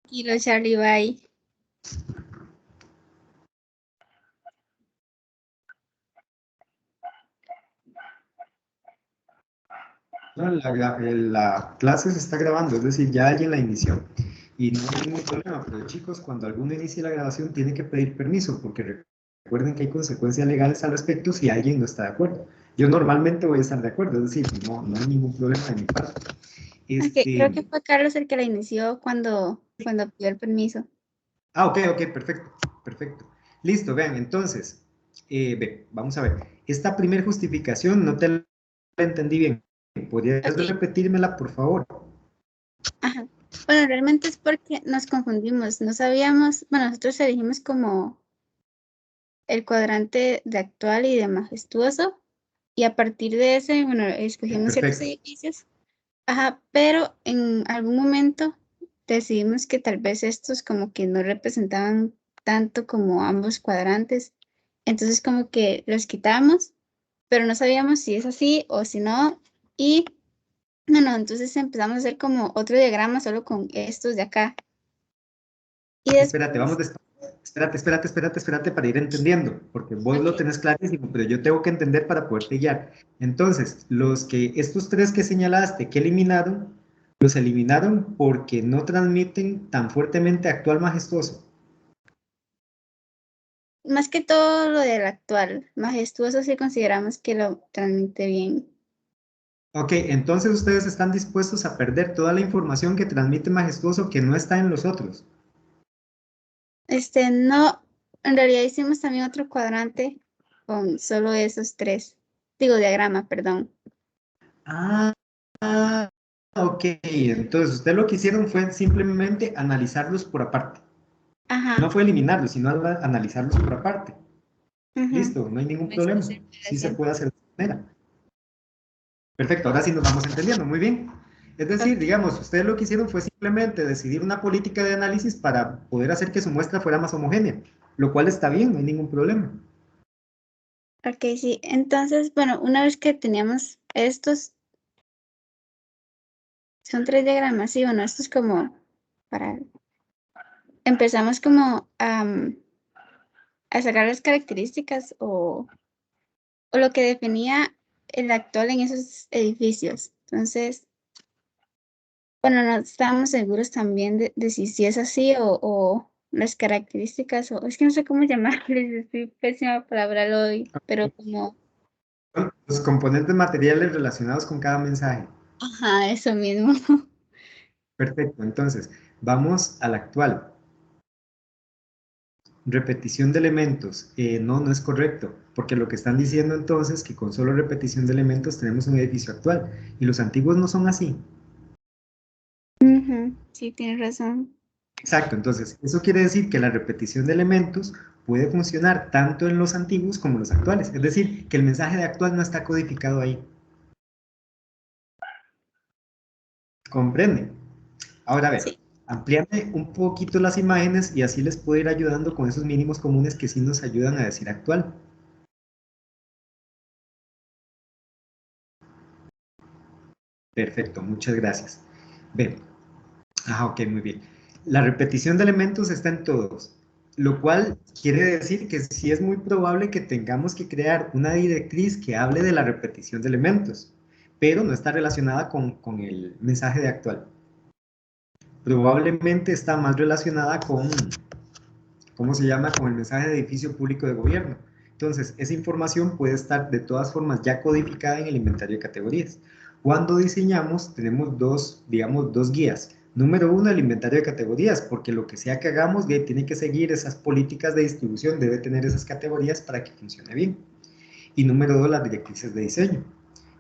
Tranquilo, Charlie, bye. No, la clase se está grabando, es decir, ya alguien la inició. Y no hay ningún problema, pero chicos, cuando alguno inicie la grabación tiene que pedir permiso, porque recuerden que hay consecuencias legales al respecto si alguien no está de acuerdo. Yo normalmente voy a estar de acuerdo, es decir, no hay ningún problema de mi parte. Okay, creo que fue Carlos el que la inició cuando pidió el permiso. Ok, perfecto, perfecto. Listo, vean, entonces, vamos a ver. Esta primera justificación no te la entendí bien. ¿Podrías Okay. repetírmela, por favor? Ajá. Bueno, realmente es porque nos confundimos. No sabíamos, bueno, nosotros elegimos como el cuadrante de actual y de majestuoso. Y a partir de ese, bueno, escogimos ciertos Perfecto. edificios. Ajá, pero en algún momento decidimos que tal vez estos como que no representaban tanto como ambos cuadrantes. Entonces como que los quitamos, pero no sabíamos si es así o si no. Y bueno, entonces empezamos a hacer como otro diagrama solo con estos de acá. Y Espérate, vamos después, despacio. Espérate para ir entendiendo, porque vos lo ok, tenés clarísimo, pero yo tengo que entender para poderte guiar. Entonces, estos tres que señalaste que eliminaron, los eliminaron porque no transmiten tan fuertemente actual majestuoso. más que todo lo del actual, majestuoso sí consideramos que lo transmite bien. Ok, entonces ustedes están dispuestos a perder toda la información que transmite majestuoso que no está en los otros. No, en realidad hicimos también otro cuadrante con solo esos tres. Digo, diagrama, perdón. Ah, ok, entonces ustedes lo que hicieron fue simplemente analizarlos por aparte. Ajá. No fue eliminarlos, sino analizarlos por aparte. Ujú. Listo, no hay ningún Esa problema. Sí se separación. puede hacer de esa manera. Perfecto, ahora sí nos vamos entendiendo, muy bien. Es decir, Ok, digamos, ustedes lo que hicieron fue simplemente decidir una política de análisis para poder hacer que su muestra fuera más homogénea, lo cual está bien, no hay ningún problema. ok, sí. Entonces, bueno, una vez que teníamos estos, son tres diagramas, sí, bueno, esto es como para, empezamos como a sacar las características o lo que definía el actual en esos edificios. Entonces, bueno, no estábamos seguros también de si es así o las características, o es que no sé cómo llamarles, estoy pésima para hablar hoy, pero como, Los componentes materiales relacionados con cada mensaje. ajá, eso mismo. Perfecto, entonces, vamos al actual. Repetición de elementos. No es correcto, porque lo que están diciendo entonces es que con solo repetición de elementos tenemos un edificio actual, y los antiguos no son así. Ujú, sí, tienes razón. Exacto, entonces eso quiere decir que la repetición de elementos puede funcionar tanto en los antiguos como en los actuales, es decir, que el mensaje de actual no está codificado ahí. ¿Comprende? Ahora a ver, Sí, amplíame un poquito las imágenes y así les puedo ir ayudando con esos mínimos comunes que sí nos ayudan a decir actual. Perfecto, muchas gracias. Ven, ok, muy bien. La repetición de elementos está en todos, lo cual quiere decir que sí es muy probable que tengamos que crear una directriz que hable de la repetición de elementos, pero no está relacionada con el mensaje de actual. Probablemente está más relacionada con, ¿cómo se llama? Con el mensaje de edificio público de gobierno. Entonces, esa información puede estar de todas formas ya codificada en el inventario de categorías. Cuando diseñamos, tenemos digamos, dos guías. Número uno, el inventario de categorías, porque lo que sea que hagamos tiene que seguir esas políticas de distribución, debe tener esas categorías para que funcione bien. Y número dos, las directrices de diseño,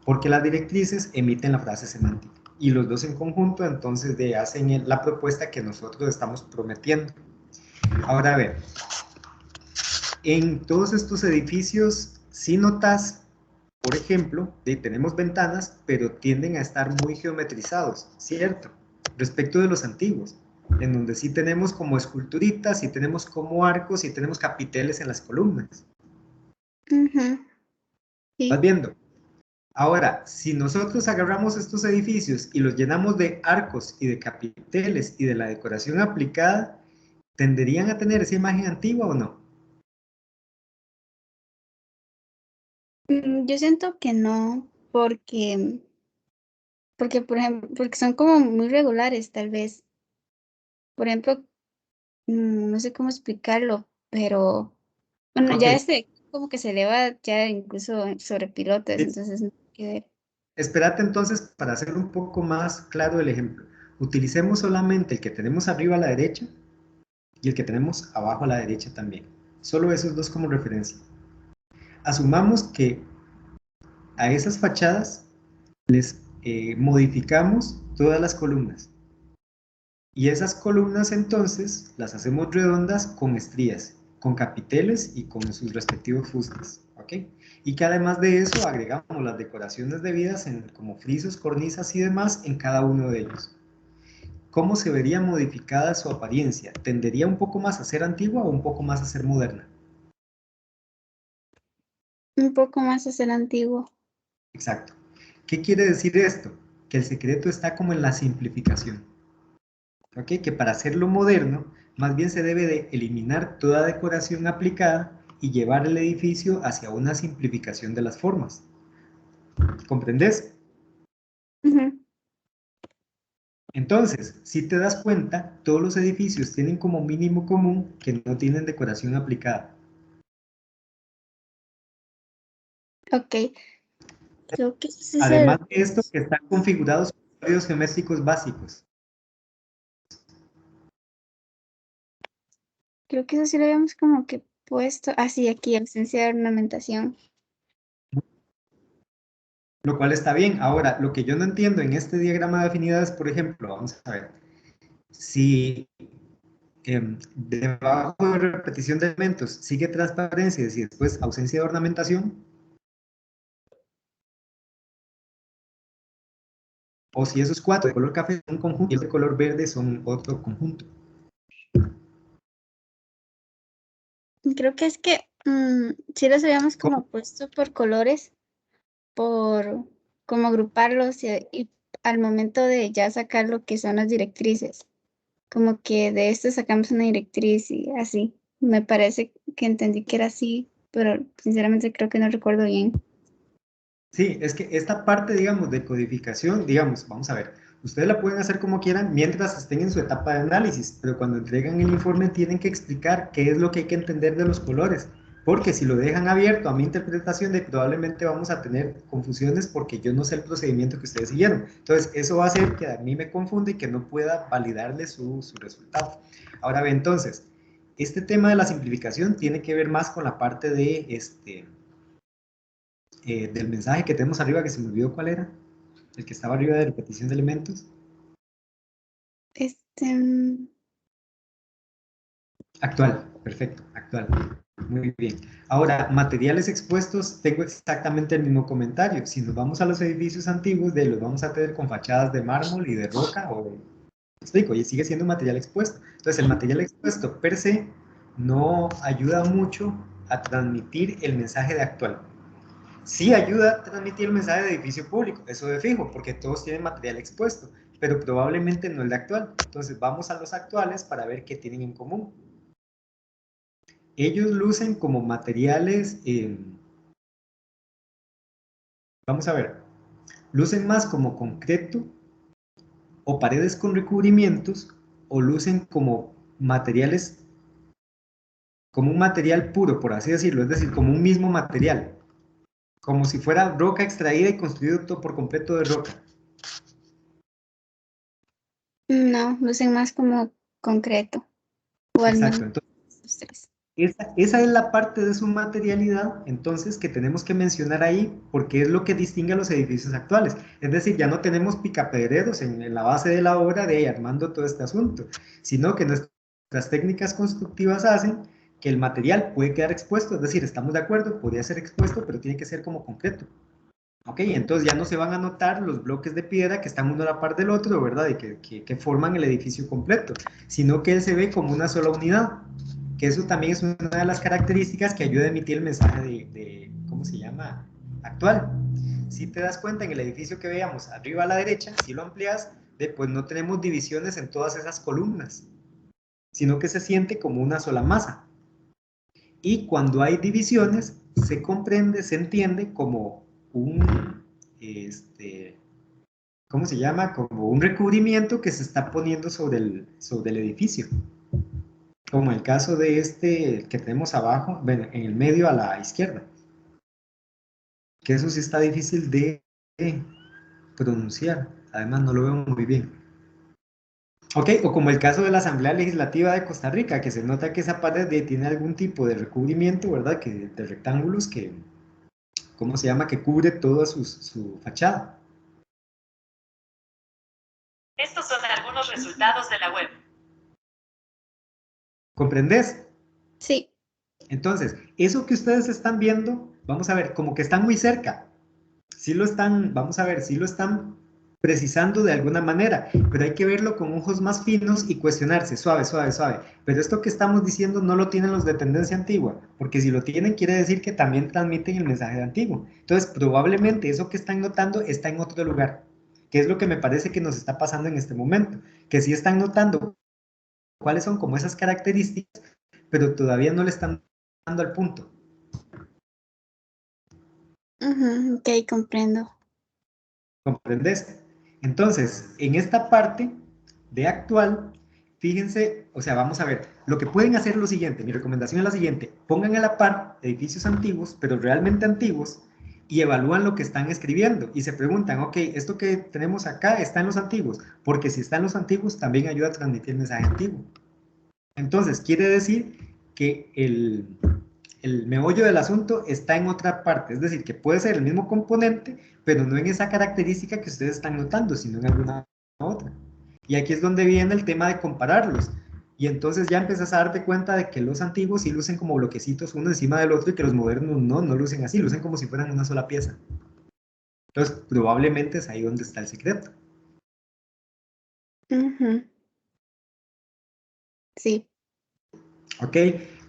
porque las directrices emiten la frase semántica. Y los dos en conjunto, entonces, hacen la propuesta que nosotros estamos prometiendo. Ahora, a ver, en todos estos edificios, si notas, por ejemplo, tenemos ventanas, pero tienden a estar muy geometrizados, ¿cierto? Respecto de los antiguos, en donde sí tenemos como esculturitas, sí tenemos como arcos, sí tenemos capiteles en las columnas. ujú, ¿Estás sí, viendo? Ahora, si nosotros agarramos estos edificios y los llenamos de arcos y de capiteles y de la decoración aplicada, ¿tenderían a tener esa imagen antigua o no? Yo siento que no, porque por ejemplo, porque son como muy regulares, tal vez. Por ejemplo, no sé cómo explicarlo, pero bueno, Ok, ya este como que se eleva ya incluso sobre pilotes, sí. entonces no hay que ver. Espérate entonces para hacer un poco más claro el ejemplo. Utilicemos solamente el que tenemos arriba a la derecha y el que tenemos abajo a la derecha también. Solo esos dos como referencia. Asumamos que a esas fachadas les modificamos todas las columnas. Y esas columnas entonces las hacemos redondas con estrías, con capiteles y con sus respectivos fustes, ¿ok? Y que además de eso agregamos las decoraciones debidas en, como frisos, cornisas y demás en cada uno de ellos. ¿Cómo se vería modificada su apariencia? ¿Tendería un poco más a ser antigua o un poco más a ser moderna? Un poco más hacia el antiguo. Exacto. ¿Qué quiere decir esto? Que el secreto está como en la simplificación. ¿Ok? Que para hacerlo moderno, más bien se debe de eliminar toda decoración aplicada y llevar el edificio hacia una simplificación de las formas. ¿Comprendes? Ujú. Entonces, si te das cuenta, todos los edificios tienen como mínimo común que no tienen decoración aplicada. Ok, creo que ese es Además el, de esto, que están configurados con códigos geométricos básicos. creo que eso sí lo habíamos como que puesto, así aquí, ausencia de ornamentación. Lo cual está bien. Ahora, lo que yo no entiendo en este diagrama de afinidades, por ejemplo, vamos a ver, si debajo de repetición de elementos sigue transparencia y después ausencia de ornamentación, o si esos cuatro de color café son un conjunto y el de color verde son otro conjunto. Creo que es que sí los habíamos ¿Cómo? como puesto por colores, por como agruparlos y al momento de ya sacar lo que son las directrices, como que de esto sacamos una directriz y así. Me parece que entendí que era así, pero sinceramente creo que no recuerdo bien. Sí, es que esta parte, digamos, de codificación, digamos, vamos a ver, ustedes la pueden hacer como quieran mientras estén en su etapa de análisis, pero cuando entregan el informe tienen que explicar qué es lo que hay que entender de los colores, porque si lo dejan abierto a mi interpretación, probablemente vamos a tener confusiones porque yo no sé el procedimiento que ustedes siguieron. Entonces, eso va a hacer que a mí me confunda y que no pueda validarle su resultado. Ahora ve, entonces, este tema de la simplificación tiene que ver más con la parte de del mensaje que tenemos arriba, que se me olvidó cuál era, el que estaba arriba de repetición de elementos. Este, Actual, perfecto, actual. Muy bien. Ahora, materiales expuestos, tengo exactamente el mismo comentario. Si nos vamos a los edificios antiguos, de los vamos a tener con fachadas de mármol y de roca, o de, explico, y sigue siendo material expuesto. Entonces, el material expuesto per se no ayuda mucho a transmitir el mensaje de actual. Sí ayuda a transmitir el mensaje de edificio público, eso de fijo, porque todos tienen material expuesto, pero probablemente no el de actual. Entonces vamos a los actuales para ver qué tienen en común. Ellos lucen como materiales, vamos a ver, lucen más como concreto o paredes con recubrimientos, o lucen como materiales, como un material puro, por así decirlo, es decir, como un mismo material, como si fuera roca extraída y construido todo por completo de roca. no, lucen más como concreto, o al Exacto, menos entonces los tres. esa es la parte de su materialidad, entonces, que tenemos que mencionar ahí, porque es lo que distingue a los edificios actuales. Es decir, ya no tenemos picapedreros en la base de la obra de armando todo este asunto, sino que nuestras técnicas constructivas hacen que el material puede quedar expuesto, es decir, estamos de acuerdo, podría ser expuesto, pero tiene que ser como concreto. Ok, entonces ya no se van a notar los bloques de piedra que están uno a la par del otro, ¿verdad? Y que forman el edificio completo, sino que él se ve como una sola unidad, que eso también es una de las características que ayuda a emitir el mensaje ¿cómo se llama? Actual. si te das cuenta en el edificio que veíamos arriba a la derecha, si lo amplias, pues no tenemos divisiones en todas esas columnas, sino que se siente como una sola masa. Y cuando hay divisiones, se comprende, se entiende como un, ¿cómo se llama? Como un recubrimiento que se está poniendo sobre el edificio. Como el caso de este que tenemos abajo, bueno, en el medio a la izquierda. Que eso sí está difícil de pronunciar. Además, no lo veo muy bien. Ok, o como el caso de la Asamblea Legislativa de Costa Rica, que se nota que esa pared tiene algún tipo de recubrimiento, ¿verdad? De rectángulos que, ¿cómo se llama? Que cubre toda su fachada. Estos son algunos resultados de la web. ¿Comprendes? Sí. Entonces, eso que ustedes están viendo, vamos a ver, como que están muy cerca. Sí lo están, vamos a ver, sí lo están precisando de alguna manera, pero hay que verlo con ojos más finos y cuestionarse, suave, suave, suave. Pero esto que estamos diciendo no lo tienen los de tendencia antigua, porque si lo tienen quiere decir que también transmiten el mensaje de antiguo. Entonces, probablemente eso que están notando está en otro lugar, que es lo que me parece que nos está pasando en este momento, que sí están notando cuáles son como esas características, pero todavía no le están dando al punto. Ok, comprendo. ¿Comprendes? Entonces, en esta parte de actual, fíjense, o sea, vamos a ver, lo que pueden hacer es lo siguiente, mi recomendación es la siguiente, pongan a la par edificios antiguos, pero realmente antiguos, y evalúan lo que están escribiendo, y se preguntan, ok, esto que tenemos acá está en los antiguos, porque si está en los antiguos, también ayuda a transmitir el mensaje antiguo. Entonces, quiere decir que el meollo del asunto está en otra parte, es decir, que puede ser el mismo componente, pero no en esa característica que ustedes están notando, sino en alguna otra. Y aquí es donde viene el tema de compararlos. Y entonces ya empiezas a darte cuenta de que los antiguos sí lucen como bloquecitos uno encima del otro y que los modernos no lucen así, lucen como si fueran una sola pieza. Entonces, probablemente es ahí donde está el secreto. Sí. ¿Ok?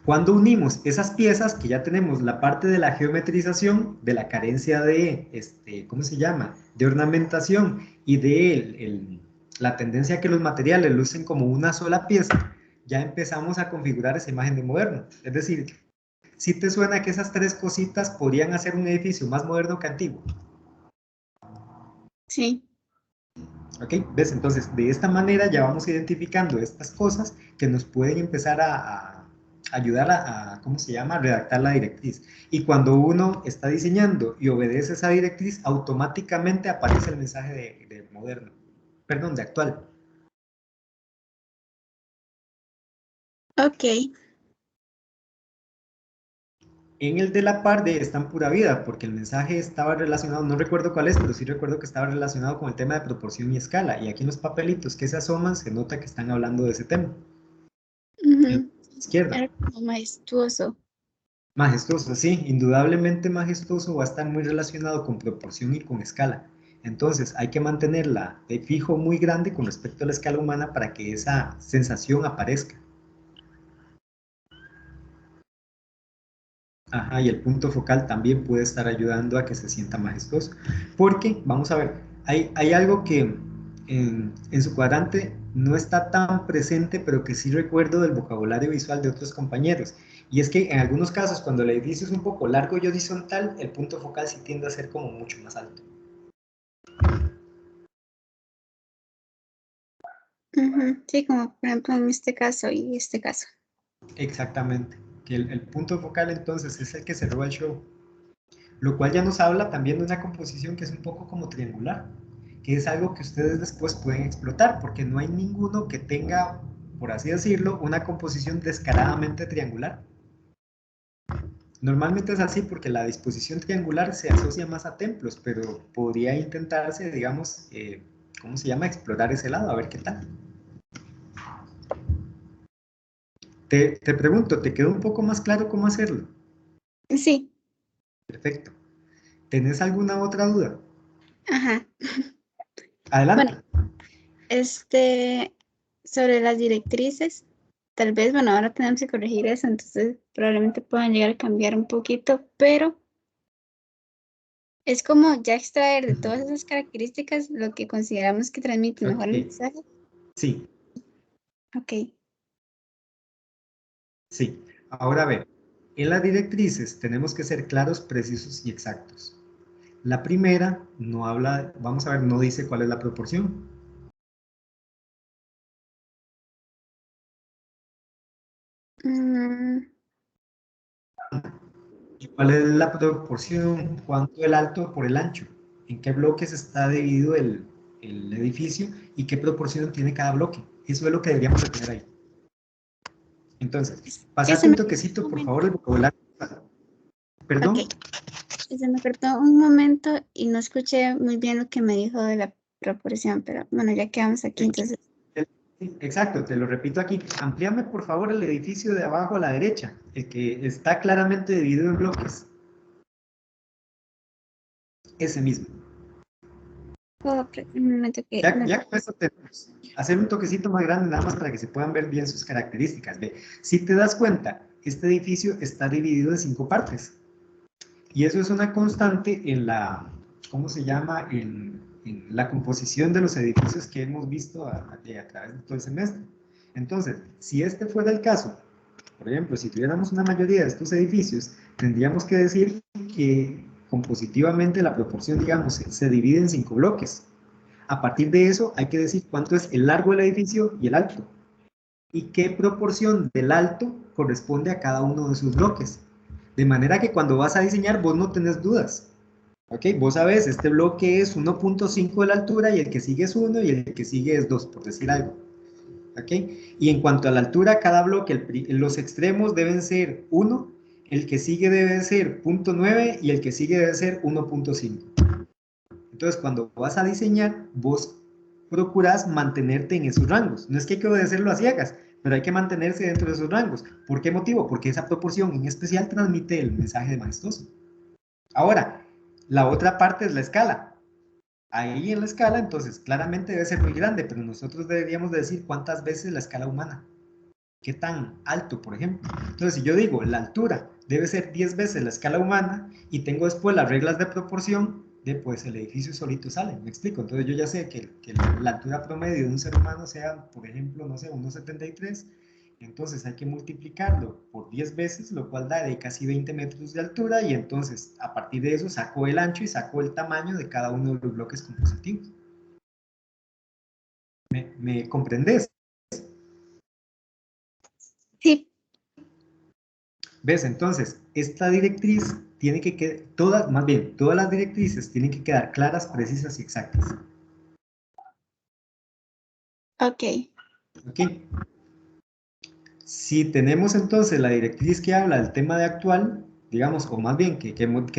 Cuando unimos esas piezas, que ya tenemos la parte de la geometrización, de la carencia de, ¿cómo se llama? De ornamentación y de la tendencia a que los materiales lucen como una sola pieza, ya empezamos a configurar esa imagen de moderno. Es decir, si te suena que esas tres cositas podrían hacer un edificio más moderno que antiguo. Sí. ¿Ok? ¿Ves? Entonces, de esta manera ya vamos identificando estas cosas que nos pueden empezar a ayudar ¿cómo se llama? A redactar la directriz. Y cuando uno está diseñando y obedece esa directriz, automáticamente aparece el mensaje de moderno, perdón, de actual. Ok. En el de la par de está en pura vida, porque el mensaje estaba relacionado, no recuerdo cuál es, pero sí recuerdo que estaba relacionado con el tema de proporción y escala. Y aquí en los papelitos que se asoman se nota que están hablando de ese tema. En la izquierda. Era como majestuoso. Majestuoso, sí, indudablemente majestuoso va a estar muy relacionado con proporción y con escala. Entonces hay que mantenerla de fijo muy grande con respecto a la escala humana para que esa sensación aparezca. Ajá, y el punto focal también puede estar ayudando a que se sienta majestuoso. Porque, vamos a ver, hay algo que en su cuadrante no está tan presente, pero que sí recuerdo del vocabulario visual de otros compañeros. Y es que en algunos casos, cuando el edificio es un poco largo y horizontal, el punto focal sí tiende a ser como mucho más alto. Sí, como por ejemplo en este caso y este caso. Exactamente. Que el punto focal entonces es el que se roba el show. Lo cual ya nos habla también de una composición que es un poco como triangular, que es algo que ustedes después pueden explotar, porque no hay ninguno que tenga, por así decirlo, una composición descaradamente triangular. Normalmente es así porque la disposición triangular se asocia más a templos, pero podría intentarse, digamos, ¿cómo se llama? Explorar ese lado, a ver qué tal. Te pregunto, ¿te quedó un poco más claro cómo hacerlo? Sí. Perfecto. ¿Tenés alguna otra duda? Ajá. Bueno, Adelante. sobre las directrices, tal vez, bueno, ahora tenemos que corregir eso, entonces probablemente puedan llegar a cambiar un poquito, pero Es como ya extraer de todas esas características lo que consideramos que transmite mejor el Ok, mensaje. sí, Ok. sí. Ahora a ver, en las directrices tenemos que ser claros, precisos y exactos. La primera no habla, vamos a ver, no dice cuál es la proporción. Mm, ¿Cuál es la proporción? ¿Cuánto el alto por el ancho? ¿En qué bloques está dividido el edificio? ¿Y qué proporción tiene cada bloque? Eso es lo que deberíamos de tener ahí. Entonces, que se pásate un me cortó toquecito, un por favor, momento. el vocabulario. Ok. ¿Perdón? Se me cortó un momento y no escuché muy bien lo que me dijo de la proporción, pero bueno, ya quedamos aquí, entonces. Exacto, te lo repito aquí. Amplíame, por favor, el edificio de abajo a la derecha, el que está claramente dividido en bloques. Ese mismo. Un momento que Ya con eso tenemos. Hacer un toquecito más grande nada más para que se puedan ver bien sus características. Ve, si te das cuenta, este edificio está dividido en 5 partes. Y eso es una constante en la, ¿cómo se llama? En la composición de los edificios que hemos visto a través de todo el semestre. Entonces, si este fuera el caso, por ejemplo, si tuviéramos una mayoría de estos edificios, tendríamos que decir que compositivamente la proporción, digamos, se divide en 5 bloques. A partir de eso, hay que decir cuánto es el largo del edificio y el alto. Y qué proporción del alto corresponde a cada uno de sus bloques. De manera que cuando vas a diseñar, vos no tenés dudas. ¿Ok? Vos sabés, este bloque es 1.5 de la altura y el que sigue es 1 y el que sigue es 2, por decir algo. ¿Ok? Y en cuanto a la altura, cada bloque, los extremos deben ser 1, el que sigue debe ser 0.9 y el que sigue debe ser 1.5. Entonces, cuando vas a diseñar, vos procurás mantenerte en esos rangos. No es que hay que obedecerlo a ciegas, pero hay que mantenerse dentro de esos rangos. ¿Por qué motivo? Porque esa proporción en especial transmite el mensaje de majestuoso. Ahora, la otra parte es la escala. Ahí en la escala, entonces, claramente debe ser muy grande, pero nosotros deberíamos de decir cuántas veces la escala humana. ¿Qué tan alto, por ejemplo? Entonces, si yo digo la altura debe ser 10 veces la escala humana y tengo después las reglas de proporción, pues el edificio solito sale, ¿me explico? Entonces yo ya sé que la altura promedio de un ser humano sea, por ejemplo, no sé, 1,73, entonces hay que multiplicarlo por 10 veces, lo cual da de casi 20 metros de altura y entonces a partir de eso saco el ancho y saco el tamaño de cada uno de los bloques compositivos. ¿Me comprendes? sí, ¿Ves? Entonces, esta directriz tiene que quedar, todas, más bien, todas las directrices tienen que quedar claras, precisas y exactas. ok. ¿Ok? Si tenemos entonces la directriz que habla del tema de actual, digamos, o más bien que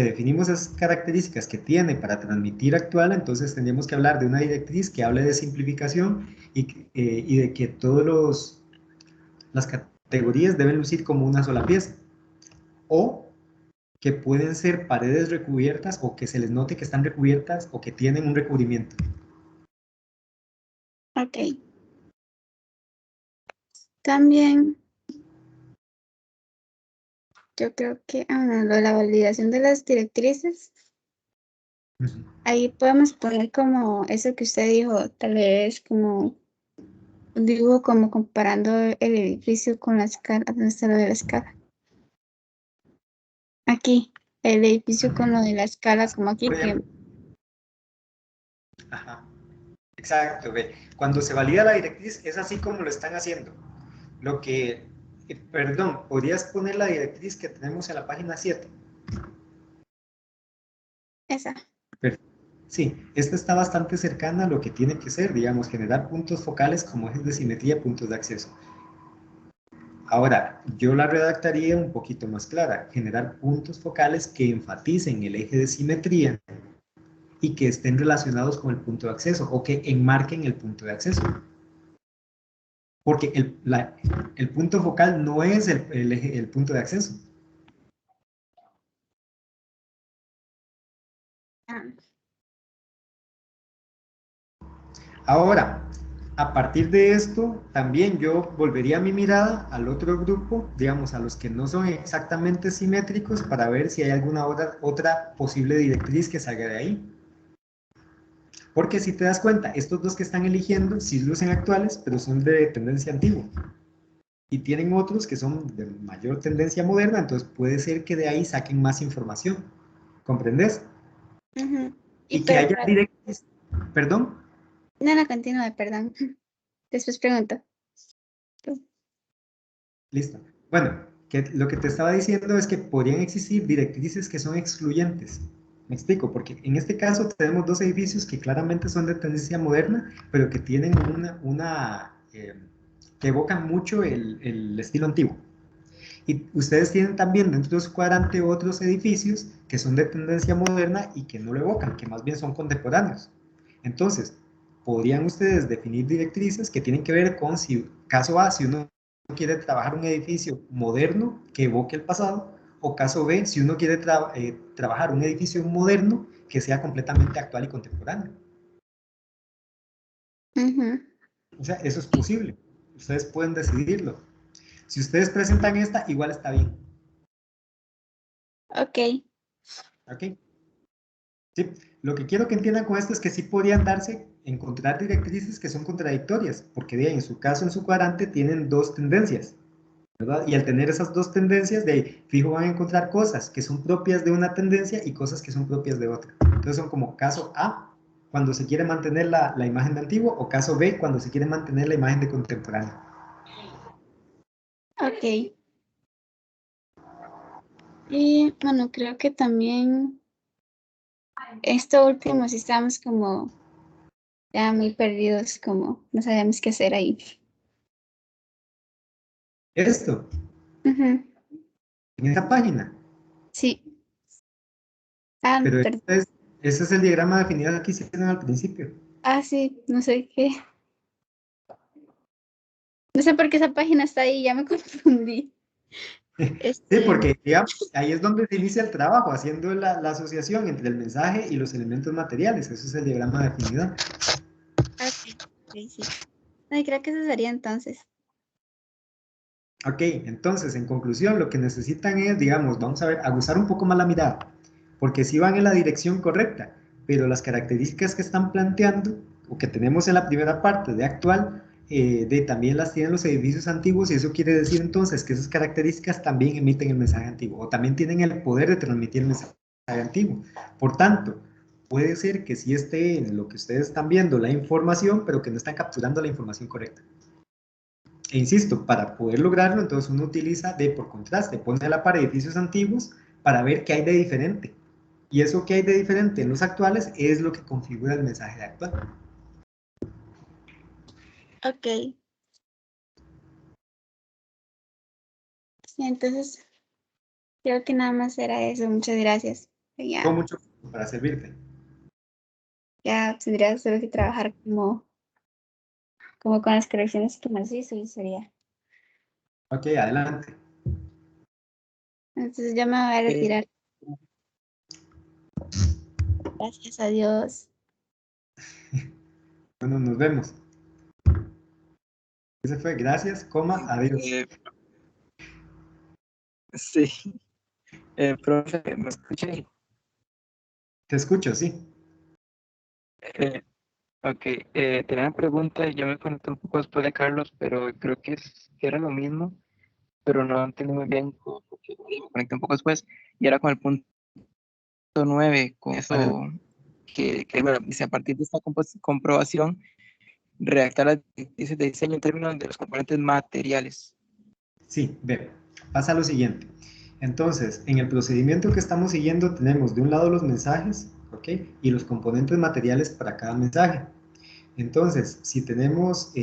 definimos esas características que tiene para transmitir actual, entonces tendríamos que hablar de una directriz que hable de simplificación y de que todas las categorías deben lucir como una sola pieza. O que pueden ser paredes recubiertas o que se les note que están recubiertas o que tienen un recubrimiento. Ok. También yo creo que lo de la validación de las directrices, ahí podemos poner como eso que usted dijo, tal vez como un dibujo como comparando el edificio con la escala, ¿dónde está lo de la escala? Aquí, el edificio con lo de la escala, como aquí Por que, ejemplo, ajá, exacto, ve. Cuando se valida la directriz es así como lo están haciendo. Lo que, perdón, podrías poner la directriz que tenemos en la página 7. esa. Sí, esta está bastante cercana a lo que tiene que ser, digamos, generar puntos focales como ejes de simetría, puntos de acceso. Ahora, yo la redactaría un poquito más clara, generar puntos focales que enfaticen el eje de simetría y que estén relacionados con el punto de acceso o que enmarquen el punto de acceso. Porque el punto focal no es el punto de acceso. Ah, Ahora, A partir de esto, también yo volvería mi mirada al otro grupo, digamos, a los que no son exactamente simétricos, para ver si hay alguna otra posible directriz que salga de ahí. Porque si te das cuenta, estos dos que están eligiendo sí lucen actuales, pero son de tendencia antigua. Y tienen otros que son de mayor tendencia moderna, entonces puede ser que de ahí saquen más información. ¿Comprendes? Ujú. Y Y que pero haya directriz, perdón. no, no, continúe, perdón. Después pregunto. Listo. Bueno, lo que te estaba diciendo es que podrían existir directrices que son excluyentes. Me explico, porque en este caso tenemos dos edificios que claramente son de tendencia moderna, pero que tienen que evocan mucho el estilo antiguo. Y ustedes tienen también dentro de su cuadrante otros edificios que son de tendencia moderna y que no lo evocan, que más bien son contemporáneos. Entonces, podrían ustedes definir directrices que tienen que ver con si, caso A, si uno quiere trabajar un edificio moderno que evoque el pasado, o caso B, si uno quiere trabajar un edificio moderno que sea completamente actual y contemporáneo. Ujú. O sea, eso es posible. Ustedes pueden decidirlo. Si ustedes presentan esta, igual está bien. Ok, ¿Ok? Sí, lo que quiero que entiendan con esto es que sí podrían darse, encontrar directrices que son contradictorias, porque en su caso, en su cuadrante, tienen dos tendencias, ¿verdad? Y al tener esas dos tendencias, de fijo van a encontrar cosas que son propias de una tendencia y cosas que son propias de otra. Entonces son como caso A, cuando se quiere mantener la imagen de antiguo, o caso B, cuando se quiere mantener la imagen de contemporáneo. ok. Y bueno, creo que también esto último sí estamos como ya muy perdidos, como no sabemos qué hacer ahí. Esto, Ujú. en esta página, Sí. Ah, pero perdón. ese es el diagrama definido que hicieron al principio. Ah, sí, no sé qué. No sé por qué esa página está ahí, ya me confundí. Sí, Este, porque digamos, ahí es donde se inicia el trabajo, haciendo la asociación entre el mensaje y los elementos materiales. Eso es el diagrama de afinidad. ok, ok, sí. Ay, creo que eso sería entonces. Ok, entonces, en conclusión, lo que necesitan es, digamos, vamos a ver, aguzar un poco más la mirada, porque sí van en la dirección correcta, pero las características que están planteando, o que tenemos en la primera parte de actual, también las tienen los edificios antiguos, y eso quiere decir entonces que esas características también emiten el mensaje antiguo, o también tienen el poder de transmitir el mensaje antiguo. Por tanto, puede ser que sí esté en lo que ustedes están viendo la información, pero que no están capturando la información correcta. E insisto, para poder lograrlo, entonces uno utiliza por contraste, pone a la par edificios antiguos para ver qué hay de diferente. Y eso que hay de diferente en los actuales es lo que configura el mensaje de actual. Ok. Sí, entonces creo que nada más era eso. Muchas gracias. Con Ya, mucho gusto para servirte. ya tendría solo que trabajar como con las correcciones que nos hizo y sería. Ok, adelante. Entonces ya me voy a retirar. Gracias a Dios. Bueno, nos vemos. Ese fue gracias, coma, adiós. Sí, profe, ¿me escucha ahí? Te escucho, sí. Eh, ok, tenía una pregunta y yo me conecté un poco después de Carlos, pero creo que era lo mismo, pero no entendí muy bien porque me conecté un poco después y era con el punto 9 con eso que bueno, dice a partir de esta comprobación, redactar las directrices de diseño en términos de los componentes materiales. Sí, ve, pasa lo siguiente. Entonces, en el procedimiento que estamos siguiendo tenemos de un lado los mensajes, ¿ok? Y los componentes materiales para cada mensaje. Entonces, si tenemos,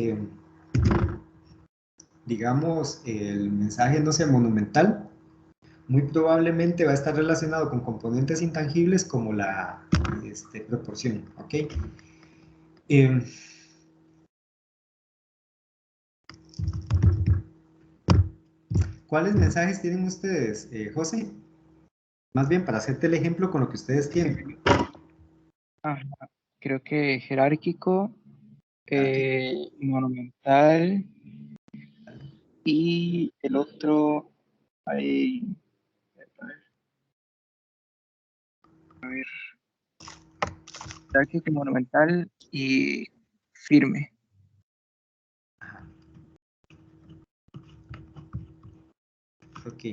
digamos, el mensaje, no sé, monumental, muy probablemente va a estar relacionado con componentes intangibles como la proporción, ¿ok? Eh, ¿Cuáles mensajes tienen ustedes, José? Más bien para hacerte el ejemplo con lo que ustedes tienen. Ajá, creo que jerárquico, Monumental. Y el otro, hay, jerárquico, monumental y firme. Ok,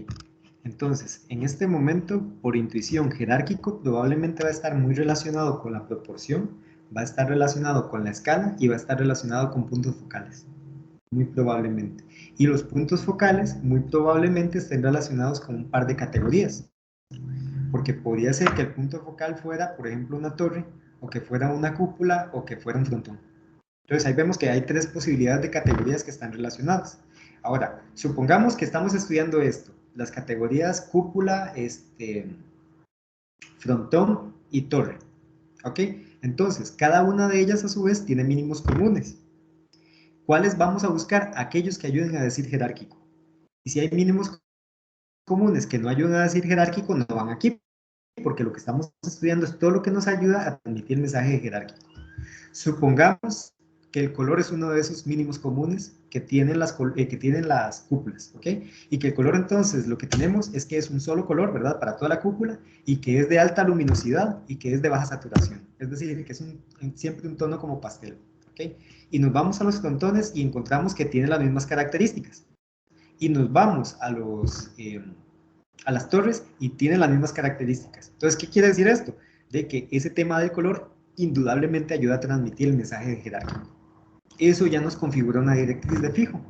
entonces, en este momento, por intuición, jerárquico probablemente va a estar muy relacionado con la proporción, va a estar relacionado con la escala y va a estar relacionado con puntos focales, muy probablemente. Y los puntos focales muy probablemente estén relacionados con un par de categorías, porque podría ser que el punto focal fuera, por ejemplo, una torre, o que fuera una cúpula, o que fuera un frontón. Entonces ahí vemos que hay tres posibilidades de categorías que están relacionadas. Ahora, supongamos que estamos estudiando esto, las categorías cúpula, frontón y torre. ¿Ok? Entonces, cada una de ellas a su vez tiene mínimos comunes. ¿Cuáles vamos a buscar? Aquellos que ayuden a decir jerárquico. Y si hay mínimos comunes que no ayudan a decir jerárquico, no van aquí, porque lo que estamos estudiando es todo lo que nos ayuda a transmitir el mensaje jerárquico. Supongamos que el color es uno de esos mínimos comunes que tienen las cúpulas, ¿ok? Y que el color entonces lo que tenemos es que es un solo color, ¿verdad? Para toda la cúpula y que es de alta luminosidad y que es de baja saturación. Es decir, que es siempre un tono como pastel, ¿ok? Y nos vamos a los frontones y encontramos que tiene las mismas características. Y nos vamos a las torres y tienen las mismas características. Entonces, ¿qué quiere decir esto? De que ese tema del color indudablemente ayuda a transmitir el mensaje jerárquico. Eso ya nos configura una directriz de fijo.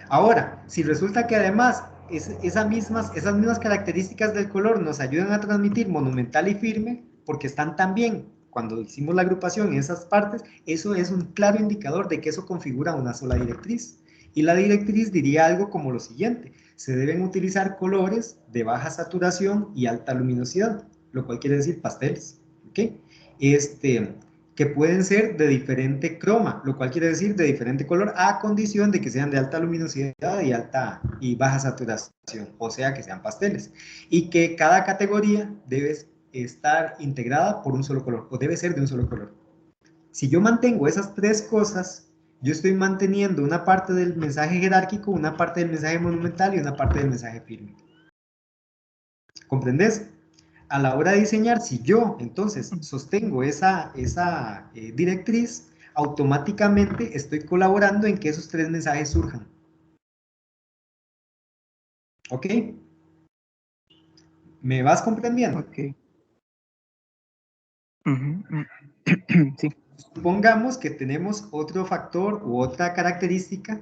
Ahora, si resulta que además esas mismas características del color nos ayudan a transmitir monumental y firme, porque están también, cuando hicimos la agrupación en esas partes, eso es un claro indicador de que eso configura una sola directriz. Y la directriz diría algo como lo siguiente: se deben utilizar colores de baja saturación y alta luminosidad, lo cual quiere decir pasteles, ¿ok? Que pueden ser de diferente croma, lo cual quiere decir de diferente color, a condición de que sean de alta luminosidad y baja saturación, o sea, que sean pasteles. Y que cada categoría debe estar integrada por un solo color, o debe ser de un solo color. Si yo mantengo esas tres cosas, yo estoy manteniendo una parte del mensaje jerárquico, una parte del mensaje monumental y una parte del mensaje firme. ¿Comprendes? A la hora de diseñar, si yo entonces sostengo esa directriz, automáticamente estoy colaborando en que esos tres mensajes surjan. ¿Ok? ¿Me vas comprendiendo? Ok. Sí. Supongamos que tenemos otro factor u otra característica,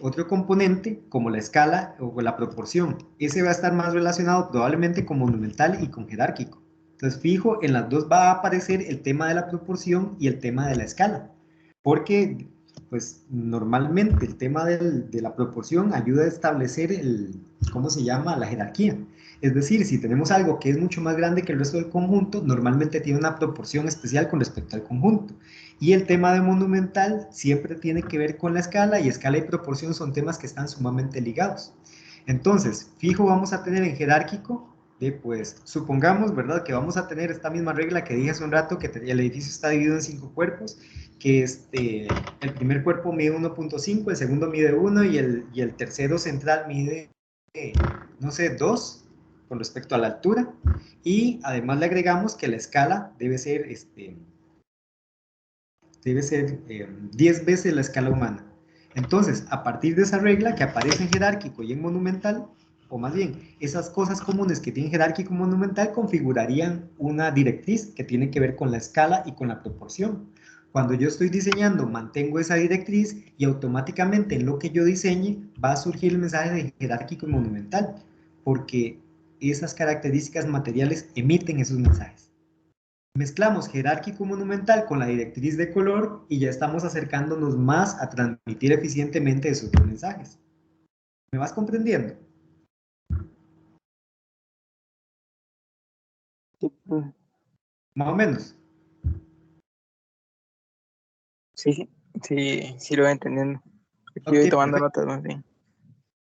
otro componente, como la escala o la proporción. Ese va a estar más relacionado probablemente con monumental y con jerárquico. Entonces, fijo, en las dos va a aparecer el tema de la proporción y el tema de la escala. Porque, pues, normalmente el tema de la proporción ayuda a establecer ¿cómo se llama? La jerarquía. Es decir, si tenemos algo que es mucho más grande que el resto del conjunto, normalmente tiene una proporción especial con respecto al conjunto. Y el tema de monumental siempre tiene que ver con la escala, y escala y proporción son temas que están sumamente ligados. Entonces, fijo, vamos a tener en jerárquico, pues supongamos, ¿verdad?, que vamos a tener esta misma regla que dije hace un rato, que el edificio está dividido en 5 cuerpos, que el primer cuerpo mide 1.5, el segundo mide 1 y el tercero central mide, no sé, 2 con respecto a la altura, y además le agregamos que la escala debe ser 10 veces la escala humana. Entonces, a partir de esa regla que aparece en jerárquico y en monumental, o más bien, esas cosas comunes que tienen jerárquico y monumental configurarían una directriz que tiene que ver con la escala y con la proporción. Cuando yo estoy diseñando, mantengo esa directriz y automáticamente en lo que yo diseñe va a surgir el mensaje de jerárquico y monumental, porque esas características materiales emiten esos mensajes. Mezclamos jerárquico monumental con la directriz de color y ya estamos acercándonos más a transmitir eficientemente esos dos mensajes. ¿Me vas comprendiendo? Más o menos. Sí, lo voy entendiendo. Aquí voy Ok, tomando perfecto. notas más bien.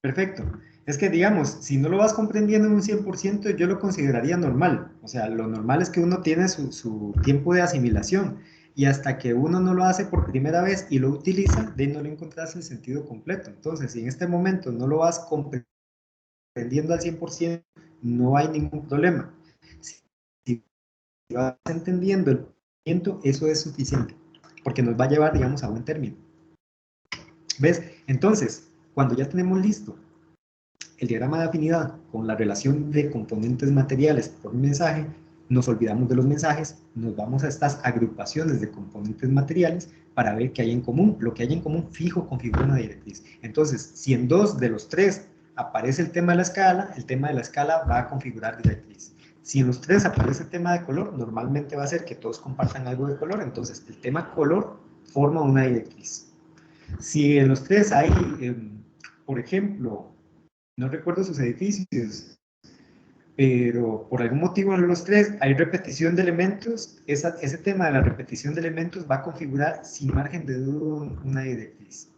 Perfecto. Es que, digamos, si no lo vas comprendiendo en un 100%, yo lo consideraría normal. O sea, lo normal es que uno tiene su tiempo de asimilación. Y hasta que uno no lo hace por primera vez y lo utiliza, de ahí no le encontrás el sentido completo. Entonces, si en este momento no lo vas comprendiendo al 100%, no hay ningún problema. Si vas entendiendo el movimiento, eso es suficiente, porque nos va a llevar, digamos, a buen término. ¿Ves? Entonces, cuando ya tenemos listo el diagrama de afinidad con la relación de componentes materiales por mensaje, nos olvidamos de los mensajes, nos vamos a estas agrupaciones de componentes materiales para ver qué hay en común. Lo que hay en común fijo configura una directriz. Entonces, si en 2 de los 3 aparece el tema de la escala, el tema de la escala va a configurar directriz. Si en los 3 aparece el tema de color, normalmente va a ser que todos compartan algo de color, entonces el tema color forma una directriz. Si en los 3 hay, por ejemplo, no recuerdo sus edificios, pero por algún motivo en los 3 hay repetición de elementos, ese tema de la repetición de elementos va a configurar sin margen de duda una directriz.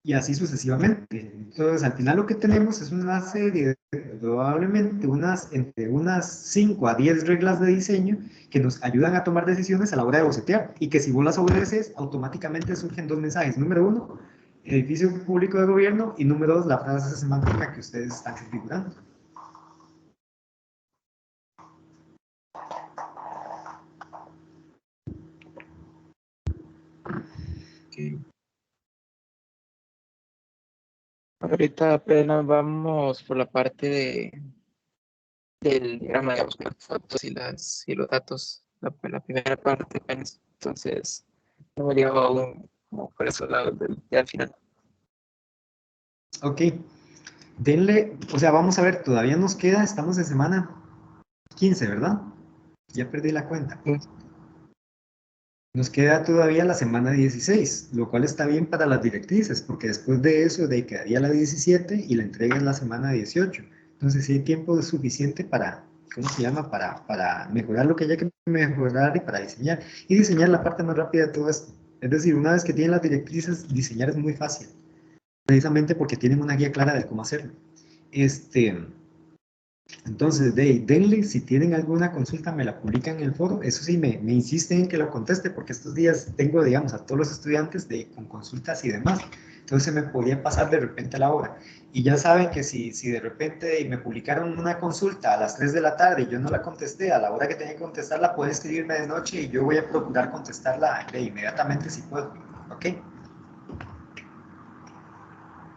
Y así sucesivamente. Entonces, al final lo que tenemos es una serie de probablemente entre unas 5 a 10 reglas de diseño que nos ayudan a tomar decisiones a la hora de bocetear, y que si vos las obedeces, automáticamente surgen 2 mensajes. Número 1, edificio público de gobierno, y número 2, la frase semántica que ustedes están configurando. Okay. Ahorita apenas vamos por la parte del diagrama de buscar fotos y los datos, la primera parte apenas. Entonces, no me he llegado aún como por esos lados ya al final. Ok, denle, o sea, vamos a ver, todavía nos queda, estamos en semana 15, ¿verdad? Ya perdí la cuenta. Nos queda todavía la semana 16, lo cual está bien para las directrices, porque después de eso quedaría la 17 y la entrega en la semana 18. Entonces sí hay tiempo suficiente para, ¿cómo se llama? Para mejorar lo que haya que mejorar y para diseñar. Y diseñar la parte más rápida de todo esto. Es decir, una vez que tienen las directrices, diseñar es muy fácil, precisamente porque tienen una guía clara de cómo hacerlo. Entonces, denle, si tienen alguna consulta, me la publican en el foro. Eso sí, me insisten en que lo conteste, porque estos días tengo, digamos, a todos los estudiantes con consultas y demás. Entonces, se me podía pasar de repente a la hora. Y ya saben que si de repente me publicaron una consulta a las 3 de la tarde y yo no la contesté a la hora que tenía que contestarla, pueden escribirme de noche y yo voy a procurar contestarla inmediatamente si puedo. ¿Ok?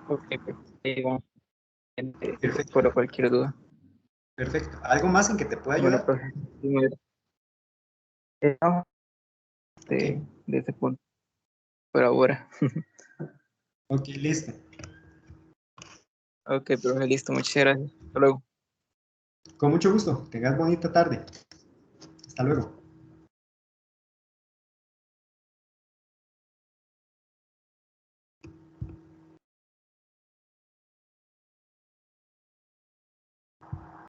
Ok, perfecto. Perfecto. Por cualquier duda. Perfecto. ¿Algo más en que te pueda Bueno, ayudar? pues, no, Ok. de ese punto, por ahora. Ok, listo. Ok, pero listo, muchas gracias. Hasta luego. Con mucho gusto. Tengas bonita tarde. Hasta luego.